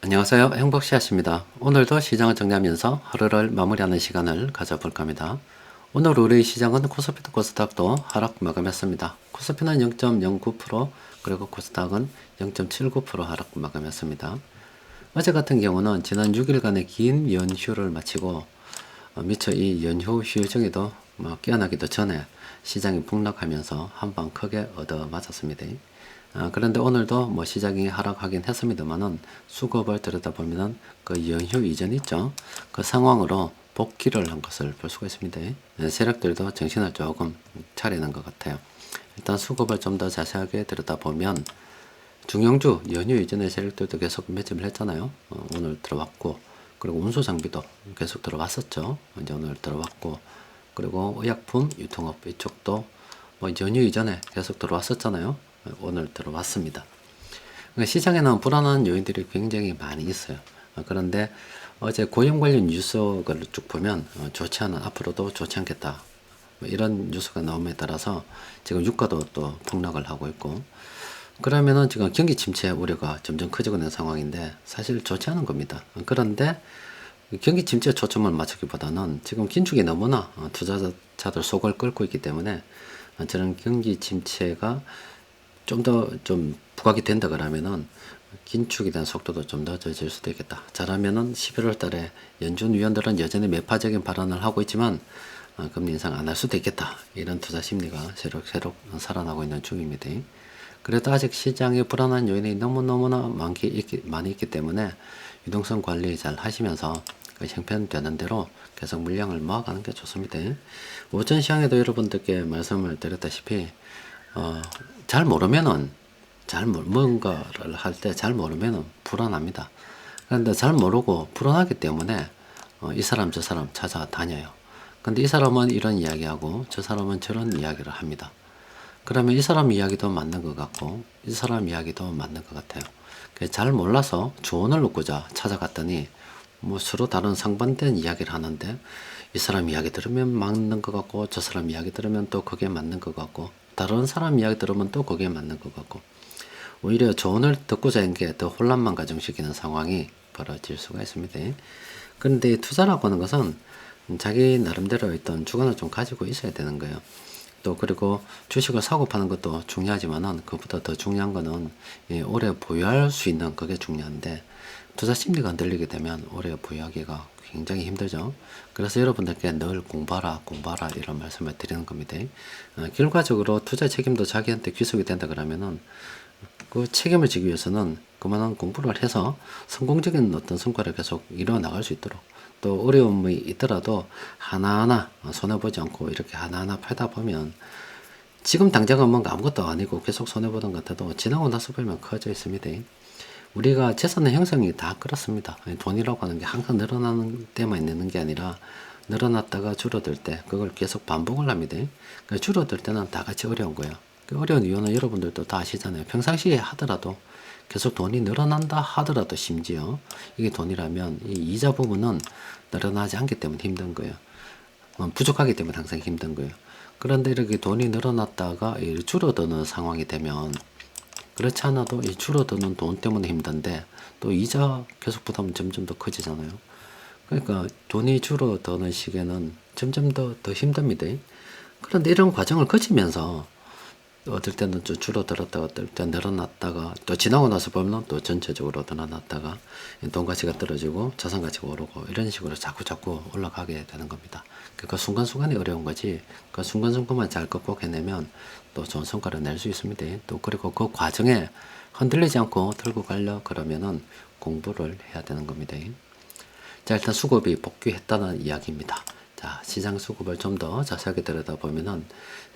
안녕하세요. 행복씨앗입니다. 오늘도 시장을 정리하면서 하루를 마무리하는 시간을 가져볼까 합니다. 오늘 우리 시장은 코스피도 코스닥도 하락 마감했습니다. 코스피는 0.09%, 그리고 코스닥은 0.79% 하락 마감했습니다. 어제 같은 경우는 지난 6일간의 긴 연휴를 마치고 미처 이 연휴 휴정에도 깨어나기도 전에 시장이 폭락하면서 한 방 크게 얻어맞았습니다. 그런데 오늘도 시장이 하락하긴 했습니다만은 수급을 들여다보면은 그 연휴 이전 있죠. 그 상황으로 복귀를 한 것을 볼 수가 있습니다. 세력들도 정신을 조금 차리는 것 같아요. 일단 수급을 좀 더 자세하게 들여다보면 중형주 연휴 이전에 세력들도 계속 매집을 했잖아요. 오늘 들어왔고, 그리고 운수 장비도 계속 들어왔었죠. 이제 오늘 들어왔고, 그리고 의약품 유통업 이쪽도 연휴 이전에 계속 들어왔었잖아요. 오늘 들어왔습니다. 그러니까 시장에는 불안한 요인들이 굉장히 많이 있어요. 그런데 어제 고용 관련 뉴스를 쭉 보면 좋지 않은, 앞으로도 좋지 않겠다, 이런 뉴스가 나옴에 따라서 지금 유가도 또 폭락을 하고 있고, 그러면은 지금 경기 침체 우려가 점점 커지고 있는 상황인데 사실 좋지 않은 겁니다. 그런데 경기 침체에 초점을 맞추기보다는 지금 긴축이 너무나 투자자들 속을 끓고 있기 때문에 저는 경기 침체가 좀 더 부각이 된다 그러면은 긴축에 대한 속도도 좀 늦어질 수도 있겠다. 잘하면은 11월 달에 연준 위원들은 여전히 매파적인 발언을 하고 있지만 금리 인상 안 할 수도 있겠다. 이런 투자 심리가 새록 살아나고 있는 중입니다. 그래도 아직 시장에 불안한 요인이 너무너무나 많이 있기 때문에 유동성 관리 잘 하시면서 그 형편되는 대로 계속 물량을 모아가는 게 좋습니다. 오전 시장에도 여러분들께 말씀을 드렸다시피 잘 모르면은 뭔가를 할 때 잘 모르면은 불안합니다. 그런데 잘 모르고 불안하기 때문에 이 사람 저 사람 찾아다녀요. 근데 이 사람은 이런 이야기하고 저 사람은 저런 이야기를 합니다. 그러면 이 사람 이야기도 맞는 것 같고 이 사람 이야기도 맞는 것 같아요. 잘 몰라서 조언을 얻고자 찾아갔더니 서로 다른 상반된 이야기를 하는데 이 사람 이야기 들으면 맞는 것 같고 저 사람 이야기 들으면 또 그게 맞는 것 같고 다른 사람 이야기 들으면 또 그게 맞는 것 같고, 오히려 조언을 듣고자 한 게 더 혼란만 가중시키는 상황이 벌어질 수가 있습니다. 그런데 투자라고 하는 것은 자기 나름대로 어떤 주관을 좀 가지고 있어야 되는 거예요. 또 그리고 주식을 사고 파는 것도 중요하지만은 그보다 더 중요한 거는 오래 보유할 수 있는 그게 중요한데, 투자 심리가 흔들리게 되면 오래 보유하기가 굉장히 힘들죠. 그래서 여러분들께 늘 공부하라 이런 말씀을 드리는 겁니다. 결과적으로 투자 책임도 자기한테 귀속이 된다 그러면은 그 책임을 지기 위해서는 그만한 공부를 해서 성공적인 어떤 성과를 계속 이뤄 나갈 수 있도록, 또 어려움이 있더라도 하나하나 손해보지 않고 이렇게 하나하나 팔다 보면 지금 당장은 뭔가 아무것도 아니고 계속 손해보던 것 같아도 지나고 나서 보면 커져 있습니다. 우리가 재산의 형성이 다 그렇습니다. 돈이라고 하는 게 항상 늘어나는 때만 있는 게 아니라 늘어났다가 줄어들 때 그걸 계속 반복을 합니다. 그러니까 줄어들 때는 다 같이 어려운 거예요. 그 어려운 이유는 여러분들도 다 아시잖아요. 평상시에 하더라도 계속 돈이 늘어난다 하더라도 심지어 이게 돈이라면 이 이자 부분은 늘어나지 않기 때문에 힘든 거예요. 부족하기 때문에 항상 힘든 거예요. 그런데 이렇게 돈이 늘어났다가 줄어드는 상황이 되면 그렇지 않아도 이 줄어드는 돈 때문에 힘든데 또 이자 계속 부담은 점점 더 커지잖아요. 그러니까 돈이 줄어드는 시기에는 점점 더 힘듭니다. 그런데 이런 과정을 거치면서 어떨 때는 좀 줄어들었다가 어떨 때 늘어났다가 또 지나고 나서 보면 또 전체적으로 늘어났다가 돈 가치가 떨어지고 자산 가치가 오르고 이런 식으로 자꾸 올라가게 되는 겁니다. 그 순간순간이 어려운 거지 그 순간순간만 잘 극복해내면 또 좋은 성과를 낼 수 있습니다. 또 그리고 그 과정에 흔들리지 않고 들고 가려 그러면은 공부를 해야 되는 겁니다. 자, 일단 수급이 복귀했다는 이야기입니다. 자, 시장 수급을 좀 더 자세하게 들여다보면은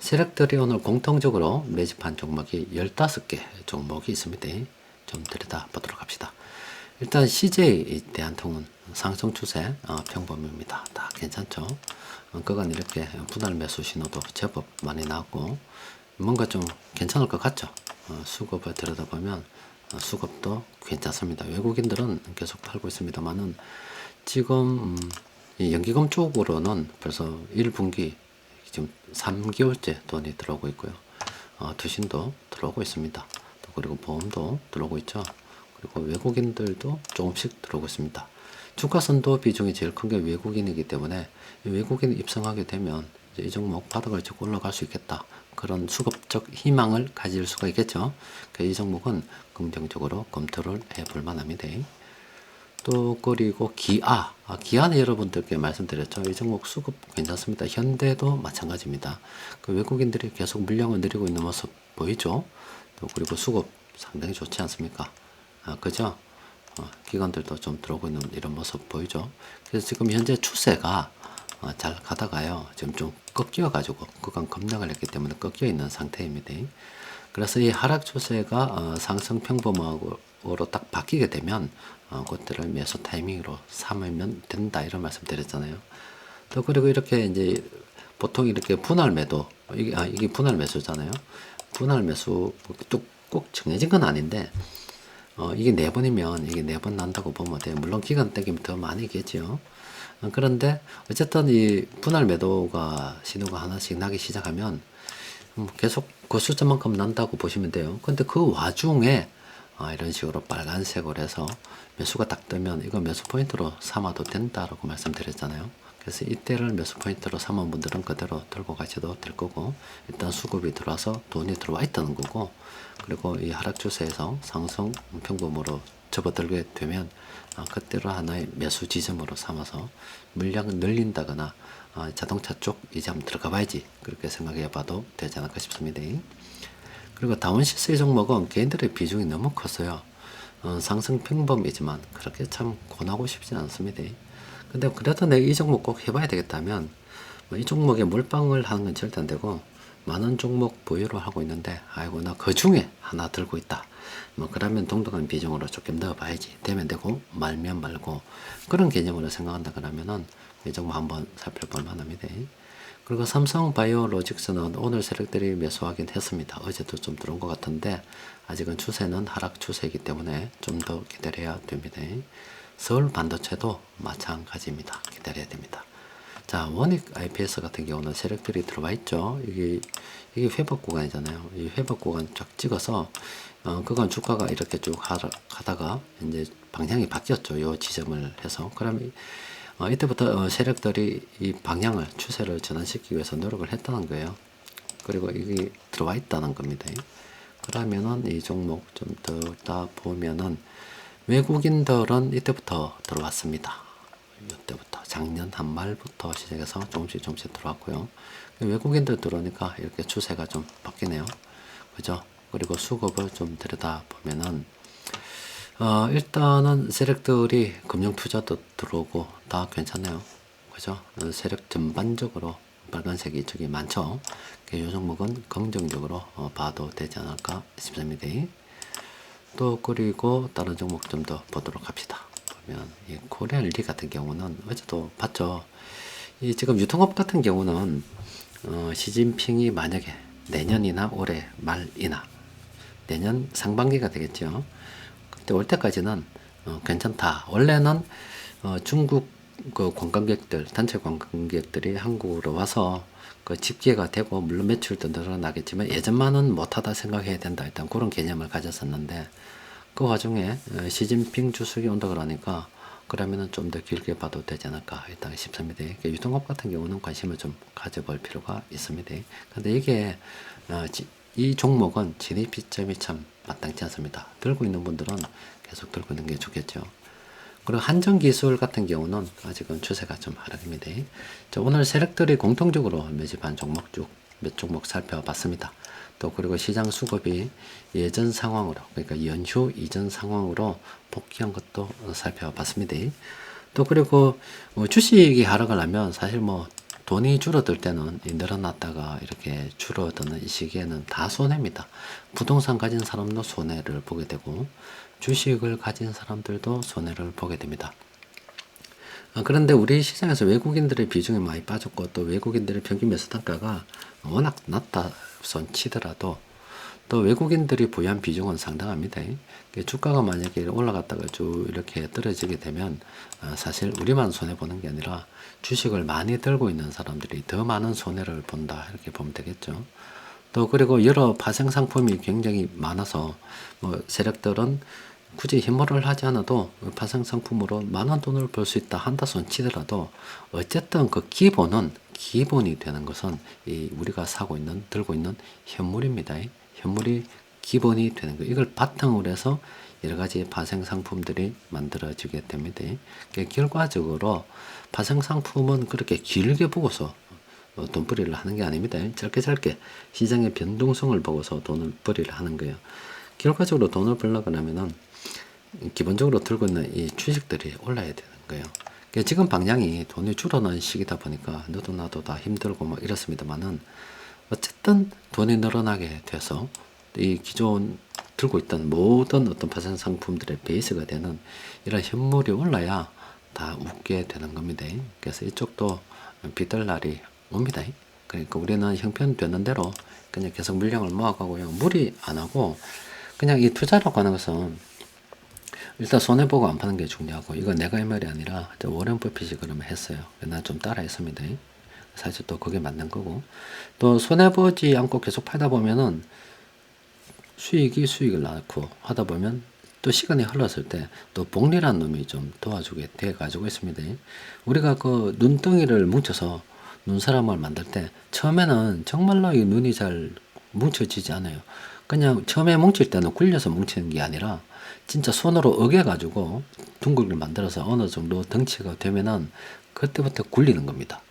세력들이 오늘 공통적으로 매집한 종목이 15개 종목이 있습니다. 좀 들여다보도록 합시다. 일단 CJ 대한통운 상승 추세 평범입니다. 다 괜찮죠? 그간 이렇게 분할 매수 신호도 제법 많이 나왔고 뭔가 좀 괜찮을 것 같죠? 수급을 들여다보면 수급도 괜찮습니다. 외국인들은 계속 팔고 있습니다만은 지금 이 연기금 쪽으로는 벌써 1분기 지금 3개월째 돈이 들어오고 있고요. 투신도 들어오고 있습니다. 또 그리고 보험도 들어오고 있죠. 그리고 외국인들도 조금씩 들어오고 있습니다. 주가 선도 비중이 제일 큰 게 외국인이기 때문에 외국인이 입성하게 되면 이제 이 종목 바닥을 찍고 올라갈 수 있겠다. 그런 수급적 희망을 가질 수가 있겠죠. 이 종목은 긍정적으로 검토를 해볼 만합니다. 또 그리고 기아는 여러분들께 말씀드렸죠. 이 종목 수급 괜찮습니다. 현대도 마찬가지입니다. 그 외국인들이 계속 물량을 늘리고 있는 모습 보이죠. 또 그리고 수급 상당히 좋지 않습니까? 그죠? 기관들도 좀 들어오고 있는 이런 모습 보이죠. 그래서 지금 현재 추세가 잘 가다가요, 지금 좀 꺾여 가지고 그간 급락을 했기 때문에 꺾여 있는 상태입니다. 그래서 이 하락 추세가 상승 평범하고로 딱 바뀌게 되면 그때를 매수 타이밍으로 삼으면 된다, 이런 말씀 드렸잖아요. 또 그리고 이렇게 이제 보통 이렇게 분할 매도, 이게 분할 매수잖아요. 분할 매수 꼭 정해진 건 아닌데 이게 4번이면 이게 4번 난다고 보면 돼요. 물론 기간 땡기면 더 많이겠지요. 그런데 어쨌든 이 분할 매도가 신호가 하나씩 나기 시작하면 계속 그 숫자만큼 난다고 보시면 돼요. 근데 그 와중에 이런 식으로 빨간색으로 해서 매수가 딱 뜨면 이거 매수 포인트로 삼아도 된다라고 말씀드렸잖아요. 그래서 이때를 매수 포인트로 삼은 분들은 그대로 들고 가셔도 될 거고, 일단 수급이 들어와서 돈이 들어와 있다는 거고, 그리고 이 하락 추세에서 상승 평범으로 접어들게 되면 그때로 하나의 매수 지점으로 삼아서 물량을 늘린다거나 자동차 쪽 이제 한번 들어가 봐야지, 그렇게 생각해 봐도 되지 않을까 싶습니다. 그리고 다운시스 종목은 개인들의 비중이 너무 컸어요. 상승 평범이지만 그렇게 참 권하고 싶지 않습니다. 근데 그래도 내가 이 종목 꼭 해봐야 되겠다면 이 종목에 몰빵을 하는 건 절대 안 되고, 많은 종목 보유를 하고 있는데 아이고 나 그 중에 하나 들고 있다, 그러면 동등한 비중으로 조금 넣어봐야지, 되면 되고 말면 말고, 그런 개념으로 생각한다 그러면은 이 종목 한번 살펴볼 만합니다. 그리고 삼성바이오로직스는 오늘 세력들이 매수하긴 했습니다. 어제도 좀 들어온 것 같은데 아직은 추세는 하락 추세이기 때문에 좀 더 기다려야 됩니다. 서울반도체도 마찬가지입니다. 기다려야 됩니다. 자, 원익 IPS 같은 경우는 세력들이 들어와 있죠. 이게 회복 구간이잖아요. 이 회복 구간 쫙 찍어서 그간 주가가 이렇게 쭉 하다가 이제 방향이 바뀌었죠. 요 지점을 해서. 그러면 이때부터 세력들이 이 방향을, 추세를 전환시키기 위해서 노력을 했다는 거예요. 그리고 이게 들어와 있다는 겁니다. 그러면은 이 종목 좀 더 다 보면은 외국인들은 이때부터 들어왔습니다. 이때부터 작년 한말부터 시작해서 조금씩 들어왔고요. 외국인들 들어오니까 이렇게 추세가 좀 바뀌네요. 그죠? 그리고 수급을 좀 들여다 보면은 일단은 세력들이 금융투자도 들어오고 다 괜찮네요. 그죠? 세력 전반적으로 빨간색이 저기 많죠? 이 종목은 긍정적으로 봐도 되지 않을까 싶습니다. 또 그리고 다른 종목 좀 더 보도록 합시다. 보면 이 코리안 리 같은 경우는 어제도 봤죠. 이 지금 유통업 같은 경우는 시진핑이 만약에 내년이나 올해 말이나 내년 상반기가 되겠죠. 그때 올 때까지는 괜찮다. 원래는 중국 그 관광객들, 단체 관광객들이 한국으로 와서 그 집계가 되고 물론 매출도 늘어나겠지만 예전만은 못하다 생각해야 된다, 일단 그런 개념을 가졌었는데, 그 와중에 시진핑 주석이 온다 그러니까 그러면은 좀 더 길게 봐도 되지 않을까 일단 싶습니다. 유통업 같은 경우는 관심을 좀 가져볼 필요가 있습니다. 근데 이게 이 종목은 진입 시점이 참 마땅치 않습니다. 들고 있는 분들은 계속 들고 있는 게 좋겠죠. 그리고 한정기술 같은 경우는 아직은 추세가 좀 하락입니다. 자, 오늘 세력들이 공통적으로 매집한 종목 몇 종목 살펴봤습니다. 또 그리고 시장 수급이 예전 상황으로, 그러니까 연휴 이전 상황으로 복귀한 것도 살펴봤습니다. 또 그리고 주식이 하락을 하면 사실 돈이 줄어들 때는 늘어났다가 이렇게 줄어드는 이 시기에는 다 손해입니다. 부동산 가진 사람도 손해를 보게 되고 주식을 가진 사람들도 손해를 보게 됩니다. 그런데 우리 시장에서 외국인들의 비중이 많이 빠졌고 또 외국인들의 평균 매수 단가가 워낙 낮다 손 치더라도 또 외국인들이 보유한 비중은 상당합니다. 주가가 만약에 올라갔다가 쭉 이렇게 떨어지게 되면 사실 우리만 손해보는 게 아니라 주식을 많이 들고 있는 사람들이 더 많은 손해를 본다, 이렇게 보면 되겠죠. 또 그리고 여러 파생 상품이 굉장히 많아서 세력들은 굳이 현물을 하지 않아도 파생 상품으로 많은 돈을 벌 수 있다 한다 손 치더라도 어쨌든 그 기본이 되는 것은 이 우리가 사고 있는 들고 있는 현물입니다. 현물이 기본이 되는 거. 이걸 바탕으로 해서 여러 가지 파생 상품들이 만들어지게 됩니다. 그러니까 결과적으로 파생 상품은 그렇게 길게 보고서 돈벌이를 하는 게 아닙니다. 짧게 시장의 변동성을 보고서 돈을 벌이를 하는 거예요. 결과적으로 돈을 벌려고 하면은 기본적으로 들고 있는 이 주식들이 올라야 되는 거예요. 그러니까 지금 방향이 돈이 줄어드는 시기다 보니까 너도 나도 다 힘들고 뭐 이렇습니다만은 어쨌든 돈이 늘어나게 돼서 이 기존 들고 있던 모든 어떤 파생 상품들의 베이스가 되는 이런 현물이 올라야 다 웃게 되는 겁니다. 그래서 이쪽도 비떨 날이 옵니다. 그러니까 우리는 형편되는 대로 그냥 계속 물량을 모아가고요. 무리 안 하고 그냥 이 투자라고 하는 것은 일단 손해보고 안 파는 게 중요하고, 이거 내가 할 말이 아니라 워렌 버핏이 그러면 했어요. 난 좀 따라 했습니다. 사실 또 그게 맞는 거고, 또 손해보지 않고 계속 팔다 보면은 수익이 수익을 낳고 하다 보면 또 시간이 흘렀을 때 또 복리란 놈이 좀 도와주게 돼 가지고 있습니다. 우리가 그 눈덩이를 뭉쳐서 눈사람을 만들 때 처음에는 정말로 이 눈이 잘 뭉쳐지지 않아요. 그냥 처음에 뭉칠 때는 굴려서 뭉치는 게 아니라 진짜 손으로 어겨 가지고 둥글게 만들어서 어느 정도 덩치가 되면은 그때부터 굴리는 겁니다.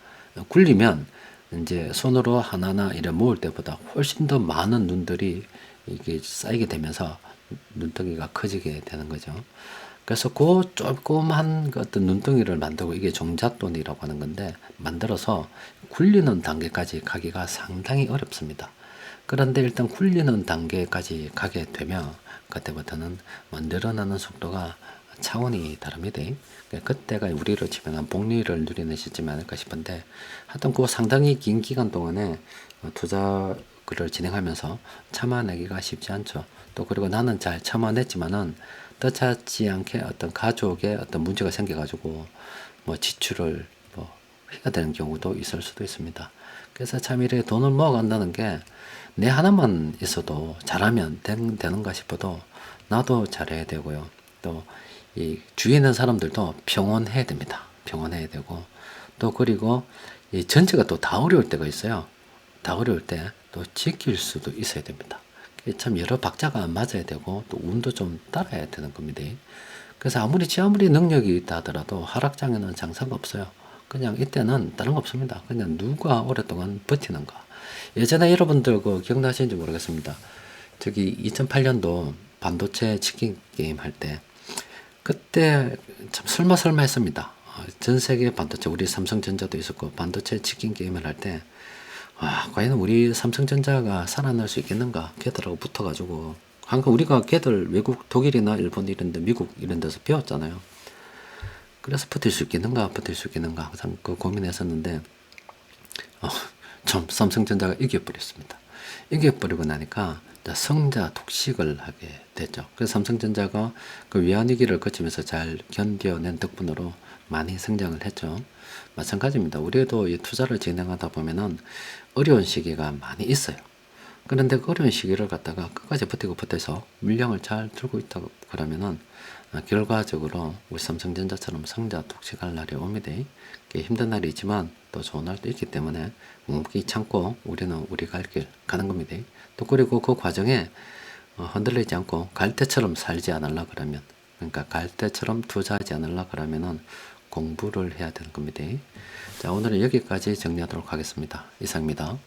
굴리면 이제 손으로 하나하나 이래 모을 때보다 훨씬 더 많은 눈들이 이게 쌓이게 되면서 눈덩이가 커지게 되는 거죠. 그래서 그 조그만 그 어떤 눈덩이를 만들고, 이게 종잣돈이라고 하는 건데, 만들어서 굴리는 단계까지 가기가 상당히 어렵습니다. 그런데 일단 굴리는 단계까지 가게 되면 그때부터는 뭐 늘어나는 속도가 차원이 다릅니다. 그때가 우리로 치면 한 복리를 누리는 시점이 아닐까 싶은데, 하여튼 그 상당히 긴 기간 동안에 투자를 진행하면서 참아내기가 쉽지 않죠. 또 그리고 나는 잘 참아냈지만은 뜻하지 않게 어떤 가족에 어떤 문제가 생겨가지고 뭐 지출을 뭐 해야 되는 경우도 있을 수도 있습니다. 그래서 참 이렇게 돈을 모아간다는 게 내 하나만 있어도 잘하면 되는가 싶어도 나도 잘해야 되고요. 또 이 주위에 있는 사람들도 평온해야 됩니다. 평온해야 되고, 또 그리고 이 전체가 또 다 어려울 때가 있어요. 다 어려울 때 또 지킬 수도 있어야 됩니다. 참 여러 박자가 맞아야 되고 또 운도 좀 따라야 되는 겁니다. 그래서 아무리 능력이 있다 하더라도 하락장에는 장사가 없어요. 그냥 이때는 다른 거 없습니다. 그냥 누가 오랫동안 버티는가. 예전에 여러분들 그 기억나시는지 모르겠습니다. 저기 2008년도 반도체 치킨 게임 할 때, 그때 참 설마 했습니다. 전 세계 반도체, 우리 삼성전자도 있었고 반도체 치킨 게임을 할 때, 과연 우리 삼성전자가 살아날 수 있겠는가? 걔들하고 붙어가지고. 항상 우리가 걔들 외국, 독일이나 일본 이런 데, 미국 이런 데서 배웠잖아요. 그래서 버틸 수 있겠는가? 항상 그 고민했었는데, 좀 삼성전자가 이겨버렸습니다. 이겨버리고 나니까 성자 독식을 하게 됐죠. 그래서 삼성전자가 그 외환위기를 거치면서 잘 견뎌낸 덕분으로 많이 성장을 했죠. 마찬가지입니다. 우리도 이 투자를 진행하다 보면은 어려운 시기가 많이 있어요. 그런데 그 어려운 시기를 갖다가 끝까지 버텨서 물량을 잘 들고 있다고 그러면은 결과적으로 우리 삼성전자처럼 성자 독식할 날이 옵니다. 힘든 날이 있지만 또 좋은 날도 있기 때문에 묵묵히 참고 우리는 우리 갈 길 가는 겁니다. 또 그리고 그 과정에 흔들리지 않고 갈대처럼 살지 않으려 그러면, 그러니까 갈대처럼 투자하지 않으려 그러면은 공부를 해야 되는 겁니다. 자, 오늘은 여기까지 정리하도록 하겠습니다. 이상입니다.